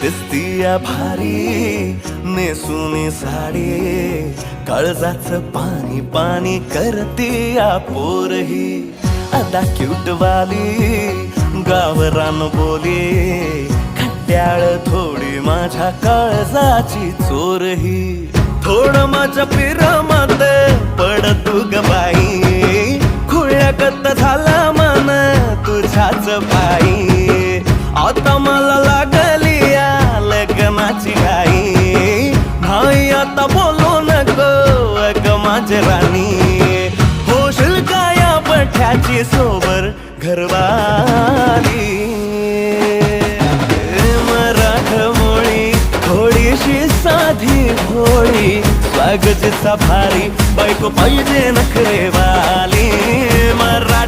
दिसतीया भारी नेसूनी साडी, काळजाचं पाणी पाणी करतीया पोरही. अदा क्यूट वाली गावरान बोली, खट्याळ थोडी माझ्या काळजाची चोरही. थोडं माझ्या पिरामध्ये पड तू ग बाई, खुळ्यागत झाला मन तुझ्याच पायी. आता मला लागली या लग्नाची घाई, नाही आता बोलू नको अग माझी राणी. होशील का या पठ्याची सोबर घरवाली. मराठमोळी थोडीशी साधी भोळी, स्वागतीचा भारी बायको पाहिजे नखरेवाली. मराठी